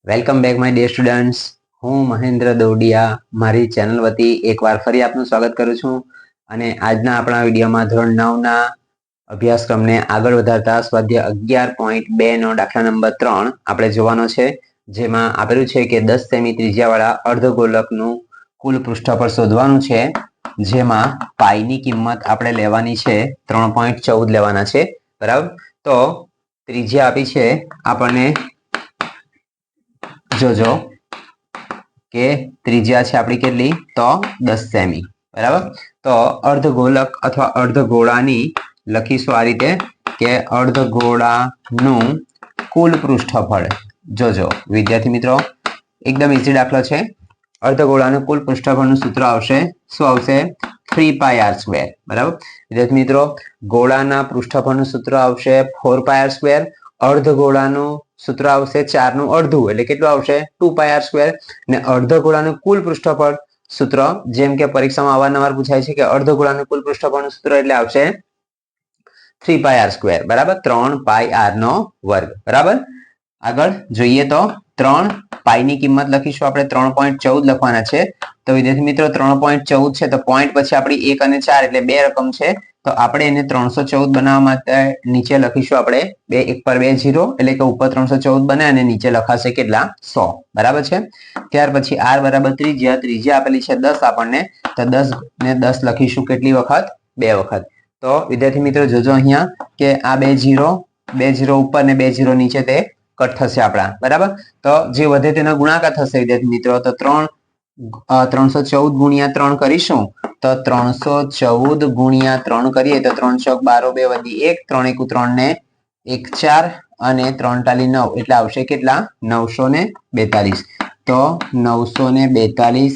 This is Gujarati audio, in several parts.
Welcome back my dear students. હું મહેન્દ્ર દોડિયા મારી ચેનલ વતી એકવાર ફરી આપનું સ્વાગત કરું છું. અને આજના આપણા વિડીયોમાં ધોરણ 9ના અભ્યાસક્રમને આગળ વધારતા સ્વાધ્યાય 11.2 નો દાખલા નંબર 3 આપણે જોવાનો છે, જેમાં આપેલું છે કે 10 સેમી ત્રિજ્યાવાળા અર્ધગોલકનું કુલ પૃષ્ઠફળ શોધવાનું છે, જેમાં પાઈની કિંમત આપણે લેવાની છે 3.14 લેવાના છે. બરાબર, તો ત્રિજ્યા આપી છે આપણને, જોજો કે ત્રિજ્યા છે આપણી કેટલી, તો 10 સેમી. બરાબર, તો અર્ધગોલક અથવા અર્ધગોળાની લખીશું આ રીતે કે અર્ધગોળાનું કુલ પૃષ્ઠફળ. જોજો વિદ્યાર્થી મિત્રો, એકદમ ઈઝી દાખલો છે. અર્ધગોળાનું કુલ પૃષ્ઠફળનું સૂત્ર આવશે, શું આવશે? 3πr². બરાબર વિદ્યાર્થી મિત્રો, ગોળાના પૃષ્ઠફળનું સૂત્ર આવશે 4πr². અર્ધગોળાનું સૂત્ર આવશે 4 નું અડધું, એટલે કેટલું આવશે? 2πr². ને અર્ધગોળાનું કુલ પૃષ્ઠફળ સૂત્ર, જેમ કે પરીક્ષામાં અવારનવાર પૂછાય છે કે અર્ધગોળાનું કુલ પૃષ્ઠફળનું સૂત્ર એટલે આવશે 3πr². બરાબર, 3πr નો વર્ગ. બરાબર, આગળ જોઈએ તો 3 પાઈની કિંમત લખીશું આપણે 3.14 લખવાના છે. તો વિદ્યાર્થી મિત્રો 3.14 છે, તો પોઈન્ટ પછી આપણી 1 અને 4 એટલે બે રકમ છે, તો આપણે એને 314 બનાવવા માટે નીચે લખીશું આપણે 2 1 પર 2 0, એટલે કે ઉપર 314 બને અને નીચે લખાશે કેટલા? 100. બરાબર છે. ત્યાર પછી r બરાબર ત્રિજ્યા આપેલી છે 10 આપણને, તો 10 ને 10 લખીશું કેટલી વખત? 2 વખત. તો વિદ્યાર્થી મિત્રો જોજો અહીંયા કે આ 2 0 ઉપર ને 2 0 નીચે તે કટ થશે આપણા. બરાબર, તો જે વધે તેનો ગુણાકાર થશે વિદ્યાર્થી મિત્રો. તો 314 ગુણ્યા 3 કરીશું, તો 314 ગુણ્યા 3 કરીએ તો 3 ચોક 12 2 વધી 1, 3 1 3 ને 1 4 અને 3 ટાલી 9 એટલે આવશે કેટલા? 942. તો 942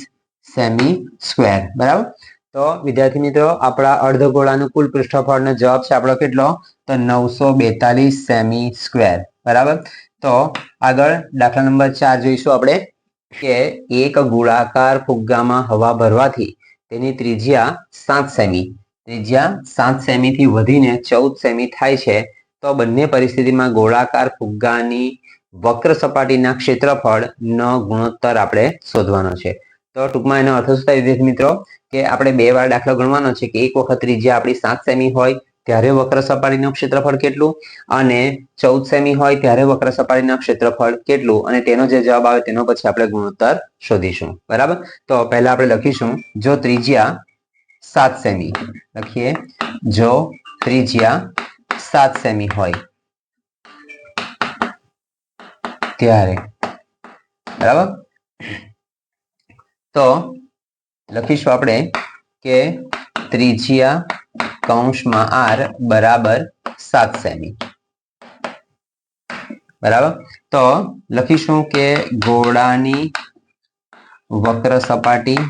સેમી સ્ક્વેર. બરાબર, તો વિદ્યાર્થી મિત્રો આપણા અર્ધગોળાનું કુલ પૃષ્ઠફળનો જવાબ છે આપણો કેટલો? તો 942 સેમી સ્ક્વેર. બરાબર, તો આગળ દાખલા નંબર 4 જોઈશું આપણે કે એક ગોળાકાર ફુગ્ગામાં હવા ભરવાથી તેની ત્રિજ્યા 7 સેમી થી વધીને 14 સેમી થાય છે, તો બંને પરિસ્થિતિમાં ગોળાકાર ફુગ્ગાની વક્ર સપાટીના ક્ષેત્રફળ નો ગુણોત્તર આપણે શોધવાનો છે. તો ટૂંકમાં એનો અર્થ શું થાય વિદ્યાર્થી મિત્રો, કે આપણે બે વાર દાખલો ગણવાનો છે કે એક વખત ત્રિજ્યા આપણી 7 સેમી હોય ત્યારે વક્ર સપાટીનું ક્ષેત્રફળ કેટલું, અને 14 સેમી હોય ત્યારે વક્ર સપાટીનું ક્ષેત્રફળ કેટલું, અને તેનો જે જવાબ આવે તેનો પછી આપણે ગુણોત્તર શોધીશું. બરાબર, તો પહેલા આપણે લખીશું જો ત્રિજ્યા 7 સેમી, લખીએ જો ત્રિજ્યા 7 સેમી હોય ત્યારે. બરાબર, તો લખીશું આપણે કે ત્રિજ્યા કૌંસમાં r બરાબર 7 સેમી. બરાબર, તો લખીશું કે ગોળાની વક્ર સપાટી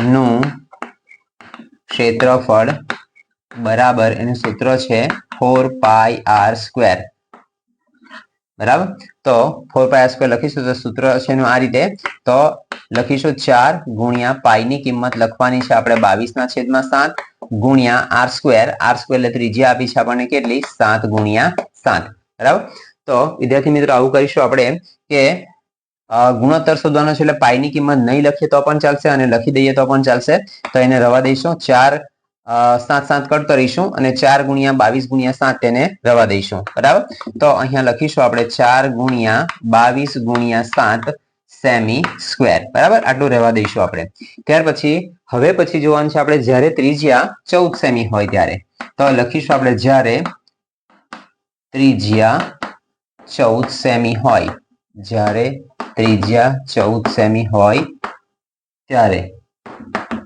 નું ક્ષેત્રફળ બરાબર, એનું સૂત્ર છે 4πr². બરાબર, તો 4πr² લખીશું તો સૂત્ર છે એનું આ રીતે. તો લખીશું 4 ગુણ્યા પાઈની કિંમત લખવાની છે આપણે 22/7 ગુણ્યા r². એટલે ત્રિજ્યા આપી છે આપણને કેટલી? 7 ગુણ્યા 7. બરાબર, તો વિદ્યાર્થી મિત્રો આવું કરીશું આપણે કે ગુણોત્તર શોધવાનો છે, એટલે પાઈની કિંમત નહીં લખીએ તો પણ ચાલશે અને લખી દઈએ તો પણ ચાલશે. તો એને રવા દઈશું, 4 7 7 કટ કરીશું અને 4 ગુણ્યા 22/7 તેને રવા દઈશું. બરાબર, તો અહીંયા લખીશું આપણે 4 ગુણ્યા 22/7 સેમી સ્ક્વેર. બરાબર, આટલું રહેવા દઈશું આપણે. ત્યાર પછી હવે જોવાનું છે આપણે જ્યારે ત્રિજ્યા 14 સેમી હોય ત્યારે. તો લખીશું આપણે જ્યારે ત્રિજ્યા 14 સેમી હોય, ત્યારે.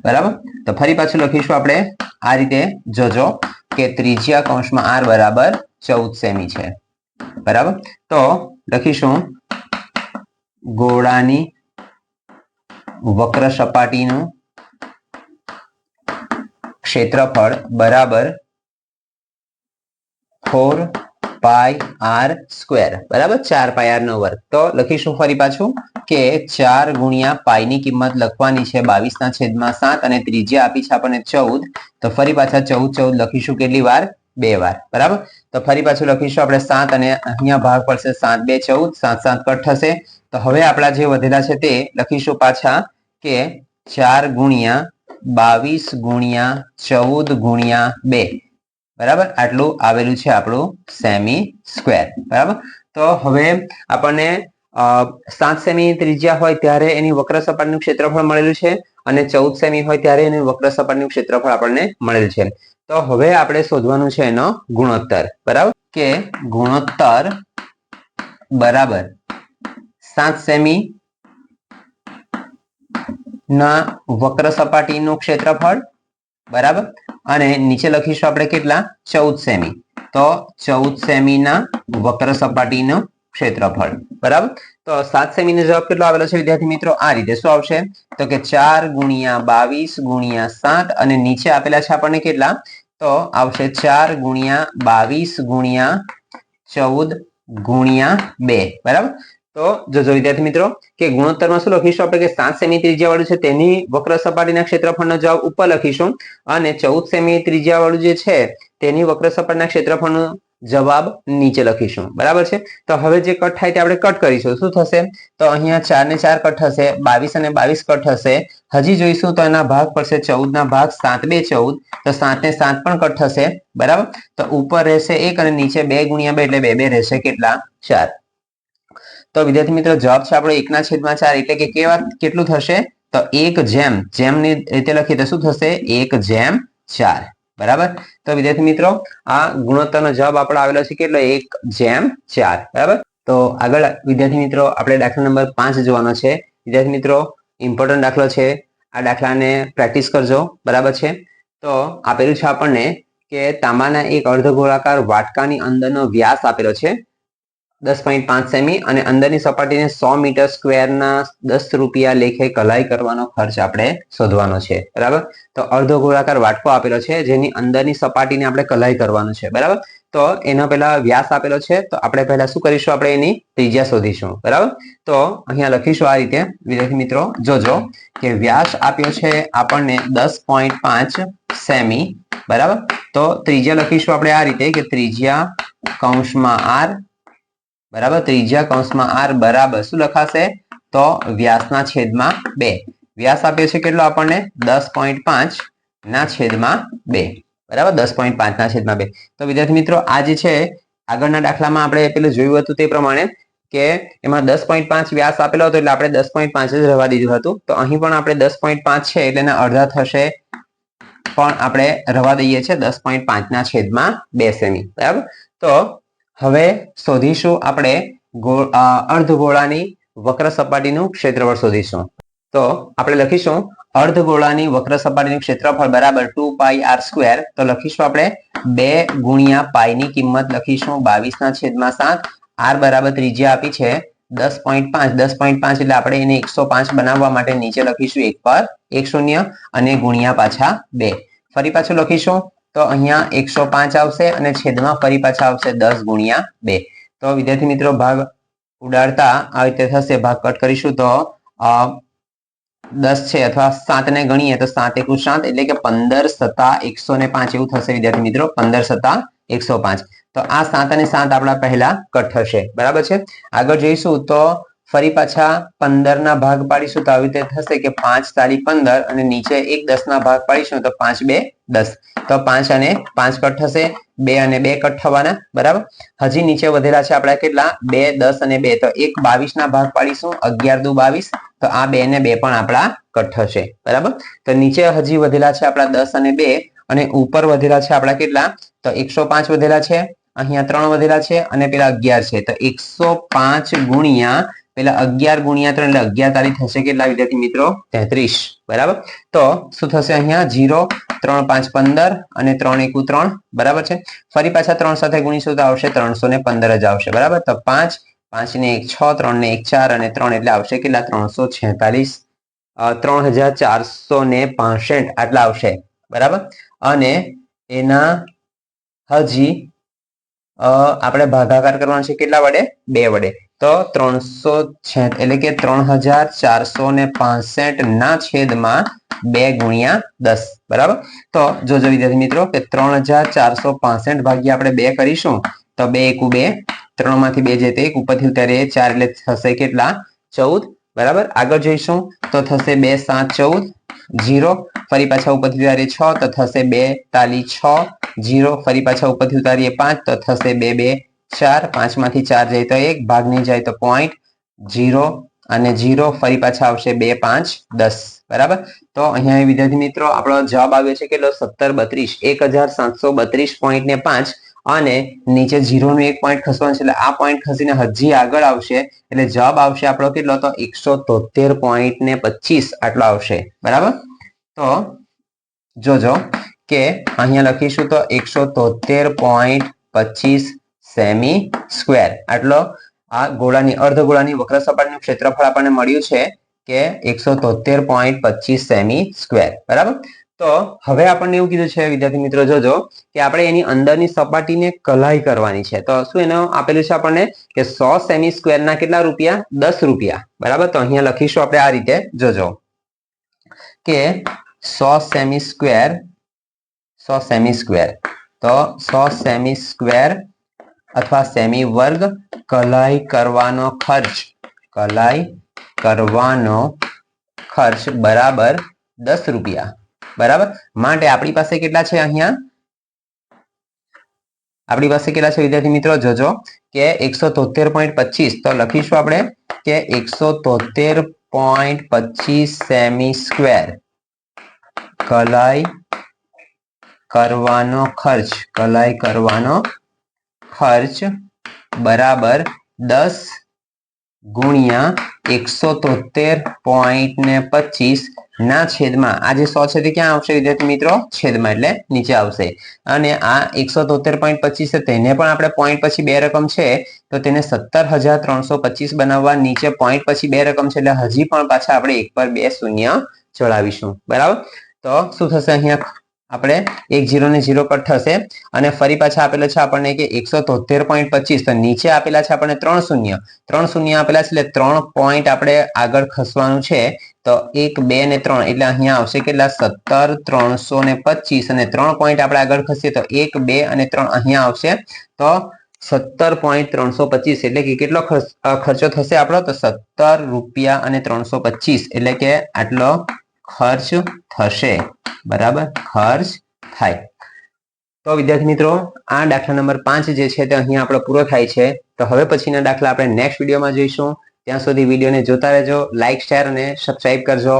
બરાબર, તો ફરી પાછું લખીશું આપણે આ રીતે. જોજો કે ત્રિજ્યા કૌંસમાં r બરાબર 14 સેમી છે. બરાબર, તો લખીશું ગોળાની વક્ર સપાટીનું ક્ષેત્રફળ બરાબર 4πr². બરાબર, 4πr નો વર્ગ. તો લખીશું ફરી પાછું કે 4 ગુણ્યા પાઈની કિંમત લખવાની છે 22/7 અને ત્રિજ્યા આપી છે આપણને 14. તો ફરી પાછા 14 લખીશું કેટલી વાર? 2 વાર બરાબર. તો ફરી પાછું લખીશું આપણે 7 અને અહીંયા ભાગ પડશે 7 2 14 7 7 કટ થશે. તો હવે આપણા જે વધેલા છે તે લખીશું પાછા કે 4 ગુણ્યા 22 ગુણ્યા 14 ગુણ્યા 2 બરાબર. આટલું આવેલું છે આપણું સેમી સ્ક્વેર બરાબર. તો હવે આપણને 7 સેમી ત્રિજ્યા હોય ત્યારે એની વક્ર સપાટીનું ક્ષેત્રફળ મળેલું છે અને 14 સેમી હોય ત્યારે એનું વક્ર સપાટીનું ક્ષેત્રફળ આપણને મળેલ છે. તો હવે આપણે શોધવાનું છે એનો ગુણોત્તર બરાબર કે ગુણોત્તર બરાબર 7 સેમી ના વક્ર સપાટીનું ક્ષેત્રફળ બરાબર અને નીચે લખીશું આપણે કેટલા 14 સેમી. તો 14 સેમી ના વક્ર સપાટીનું ક્ષેત્રફળ બરાબર. તો 7 સેમી નો જવાબ કેટલો આવેલો છે વિદ્યાર્થી મિત્રો? આ રીતે શું આવશે તો કે 4 ગુણ્યા 22 ગુણ્યા 7 અને નીચે આપેલા છે આપણને કેટલા તો આવશે 4 ગુણ્યા 22 ગુણ્યા 14 ગુણ્યા 2 બરાબર. તો જોજો વિદ્યાર્થી મિત્રો કે ગુણોત્તરમાં શું લખીશું આપણે કે 7 સેમી ત્રિજ્યા વાળું છે તેની વક્ર સપાટીના ક્ષેત્રફળનો જવાબ ઉપર લખીશું અને 14 સેમી ત્રિજ્યા વાળું જે છે તેની વક્ર સપાટીના ક્ષેત્રફળનો જવાબ નીચે લખીશું બરાબર છે. તો હવે જે કટ થાય તે આપણે કટ કરીશું. શું થશે તો અહીંયા 4 ને 4 કટ થશે 22 અને 22 કટ થશે. હજી જોઈશું તો એના ભાગ પડશે 14 ના ભાગ 7 2 14 તો 7 ને 7 પણ કટ થશે બરાબર. તો ઉપર રહેશે 1 અને નીચે 2 ગુણ્યા 2 એટલે 2 2 રહેશે કેટલા 4. તો વિદ્યાર્થી મિત્રો જવાબ છે આપણો 1/4 એટલે કે કેટલું થશે તો 1 ની રીતે લખીએ તો શું થશે 1/4 બરાબર. તો વિદ્યાર્થી મિત્રો આ ગુણોત્તરનો જવાબ આપણો આવેલો છે કેટલો 1/4 બરાબર. તો આગળ વિદ્યાર્થી મિત્રો આપણે દાખલા નંબર 5 જોવાનો છે. વિદ્યાર્થી મિત્રો ઇમ્પોર્ટન્ટ દાખલો છે. આ દાખલાને પ્રેક્ટિસ કરજો બરાબર છે. તો આપેલું છે આપણને કે તાંબાના એક અર્ધગોળાકાર વાટકાની અંદરનો વ્યાસ આપેલો છે 10.5 સેમી અને અંદરની સપાટીને 100 મીટર સ્ક્વેરના 10 રૂપિયા લેખે કલાઈ કરવાનો ખર્ચ આપણે શોધવાનો છે બરાબર. તો અર્ધો ગોળાકાર વાટકો આપેલો છે જેની અંદરની સપાટીને આપણે કલાઈ કરવાનું છે બરાબર. તો એનો પહેલા વ્યાસ આપેલો છે તો આપણે પહેલા શું કરીશું આપણે એની ત્રિજ્યા શોધીશું બરાબર. તો અહીંયા લખીશું આ રીતે વિદ્યાર્થી મિત્રો જોજો કે વ્યાસ આપ્યો છે આપણને 10.5 સેમી બરાબર. તો ત્રિજ્યા લખીશું આપણે આ રીતે કે ત્રિજ્યા કૌંસમાં r બરાબર. ત્રિજ્યા કૌંસમાં r બરાબર શું લખાશે તો વ્યાસના છેદમાં 2. વ્યાસ આપ્યો છે કેટલો આપણને 10.5 ના છેદમાં 2 બરાબર. 10.5 ના છેદમાં 2. તો વિદ્યાર્થી મિત્રો આ જે છે આગળના દાખલામાં આપણે પેલું જોયું હતું તે પ્રમાણે કે એમાં 10.5 વ્યાસ આપેલો હતો એટલે આપણે 10.5 જ રહેવા દીધું હતું. તો અહીં પણ આપણે 10.5 છે એટલે એના અડધા થશે પણ આપણે રહેવા દઈએ છીએ 10.5 ના છેદમાં 2 સેમી બરાબર. તો હવે શોધીશું આપણે અર્ધગોળાની વક્ર સપાટીનું ક્ષેત્રફળ શોધીશું. તો આપણે લખીશું અર્ધગોળાની વક્ર સપાટીનું ક્ષેત્રફળ બરાબર 2πr². તો લખીશું આપણે 2 ગુણ્યા પાઈની કિંમત લખીશું 22/7. r બરાબર ત્રિજ્યા આપી છે 10.5 એટલે આપણે એને 105 બનાવવા માટે નીચે લખીશું 1 પર 1 શૂન્ય અને ગુણ્યા પાછા 2. ફરી પાછું લખીશું તો અહીંયા 105 આવશે અને છેદમાં ફરી પાછા આવશે 10 ગુણ્યા 2. તો વિદ્યાર્થી મિત્રો ભાગ ઉડાડતા આ રીતે થશે. ભાગ કટ કરીશું તો 10 છે અથવા 7 ને ગણીએ તો 7 × 7 એટલે કે 15 + 105 એવું થશે વિદ્યાર્થી મિત્રો 15 + 105. તો આ 7 અને 7 આપણા પહેલા કટ થશે બરાબર છે. આગળ જઈશું તો ફરી પાછા 15 ના ભાગ પાડીશું તો આવી રીતે થશે કે 5 તારી 15 અને નીચે 1 10 ના ભાગ પાડીશું તો 5 2 10. તો 5 અને 5 કટ થશે 2 અને 2 કટ થવાના બરાબર. હજી નીચે વધેલા છે આપણા કેટલા 2 10 અને 2 તો 1 22 ના ભાગ પાડીશું 11 દુ 22 તો આ 2 ને 2 પણ આપણા કટ થશે બરાબર. તો નીચે હજી વધેલા છે આપણા 10 અને 2 અને ઉપર વધેલા છે આપણા કેટલા તો 105 વધેલા છે અહીંયા 3 વધેલા છે અને પેલા 11 છે તો 105 ગુણ્યા પેલા 11 ગુણ્યા 3 એટલે 11 તારી થશે કેટલા વિદ્યાર્થી મિત્રો 33 બરાબર. તો શું થશે અહીંયા 0 3 5 15 અને 3 1 3 બરાબર છે. ફરી પાછા 3 સાથે ગુણીશું તો આવશે 315 જ આવશે બરાબર. તો 5 5 ને 1 6 3 ને 1 4 અને 3 એટલે આવશે કેટલા 346 3465 આટલા આવશે બરાબર. અને એના હજી આપણે ભાગાકાર કરવાનો છે કેટલા વડે 2 વડે તો 306 એટલે કે 3465 ના છેદમાં 2 ગુણ્યા 10 બરાબર. તો જોજો વિદ્યાર્થી મિત્રો કે 3465 ભાગ્યા આપણે 2 કરીશું તો 2 એકુ 2, 3 માંથી 2 જાય તો 1, ઉપરથી ઉતારીએ 4 એટલે થશે કેટલા 14 બરાબર. આગળ જોઈશું તો થશે 2 7 14 0, ફરી પાછા ઉપરથી ઉતારીએ 6 તો થશે 2 તાલી 6 0, ફરી પાછા ઉપરથી ઉતારીએ 5 તો થશે 2 2 4, 5 માંથી 4 જાય તો 1, ભાગ નહીં જાય તો 0.0 અને 0, ફરી પાછા આવશે 2 5 10 બરાબર. તો અહીંયા વિદ્યાર્થી મિત્રો આપણો જવાબ આવ્યો છે કેટલો 1732 1732.5 અને નીચે 0 નું એક પોઈન્ટ ખસવાનું છે એટલે આ પોઈન્ટ ખસીને હજી આગળ આવશે એટલે જવાબ આવશે આપણો કેટલો તો 173.25 આટલો આવશે બરાબર. તો જોજો કે અહીંયા લખીશું તો 173.25 સેમી સ્ક્વેર આટલો આ ગોળાની અર્ધગોળાની વક્ર સપાટીનું ક્ષેત્રફળ આપણને મળ્યું છે કે 173.25 સેમી સ્ક્વેર બરાબર. તો હવે આપણને એવું કીધું છે વિદ્યાર્થી મિત્રો જોજો કે આપણે એની અંદરની સપાટીને કલાઈ કરવાની છે. તો શું એનો આપેલું છે આપણને કે 100 સેમી સ્ક્વેર ના કેટલા રૂપિયા 10 રૂપિયા બરાબર. તો અહીંયા લખીશું આપણે આ રીતે જોજો કે 100 સેમી સ્ક્વેર તો 100 સેમી સ્ક્વેર અથવા સેમી વર્ગ કલાઈ કરવાનો ખર્ચ બરાબર 10 રૂપિયા બરાબર. માટે આપણી પાસે કેટલા છે અહીંયા આપણી પાસે કેટલા છે વિદ્યાર્થી મિત્રો જોજો કે 173.25 તો લખીશું આપણે કે 173.25 સેમી સ્ક્વેર કલાઈ કરવાનો ખર્ચ બરાબર 10 ગુણ્યા 173.25 ના છેદમાં આ જે 100 છે તે ક્યાં આવશે વિદ્યાર્થી મિત્રો છેદમાં એટલે નીચે આવશે અને આ 173.25 છે તેને પણ આપણે પોઈન્ટ પછી બે રકમ છે તો તેને 17,325 બનાવવા નીચે પોઈન્ટ પછી બે રકમ છે એટલે હજી પણ પાછા આપણે એક પર બે શૂન્ય ચડાવીશું બરાબર. તો શું થશે અહીંયા આપણે 1 0 ને 0 પર થશે અને ફરી પાછા આપેલા છે આપણને કે 173.25 તો નીચે આપેલા છે આપણને 3 શૂન્ય આપેલા છે એટલે 3 પોઈન્ટ આપણે આગળ ખસવાનું છે તો 1 2 ને 3 એટલે અહીંયા આવશે કેટલા 17,325 અને 3 પોઈન્ટ આપણે આગળ ખસીએ તો 1 2 અને 3 અહીંયા આવશે તો 17.325 એટલે કે કેટલો ખર્ચો થશે આપણો તો 17 રૂપિયા અને 325 એટલે કે આટલો ખર્ચ થશે બરાબર ખર્ચ થાય. તો વિદ્યાર્થી મિત્રો આ દાખલા નંબર 5 જે છે તે અહીંયા આપણો પૂરો થાય છે. તો હવે પછીના દાખલા આપણે નેક્સ્ટ વિડીયોમાં જોઈશું. ત્યાં સુધી વિડીયોને જોતા રહેજો, લાઈક શેર અને સબસ્ક્રાઇબ કરજો.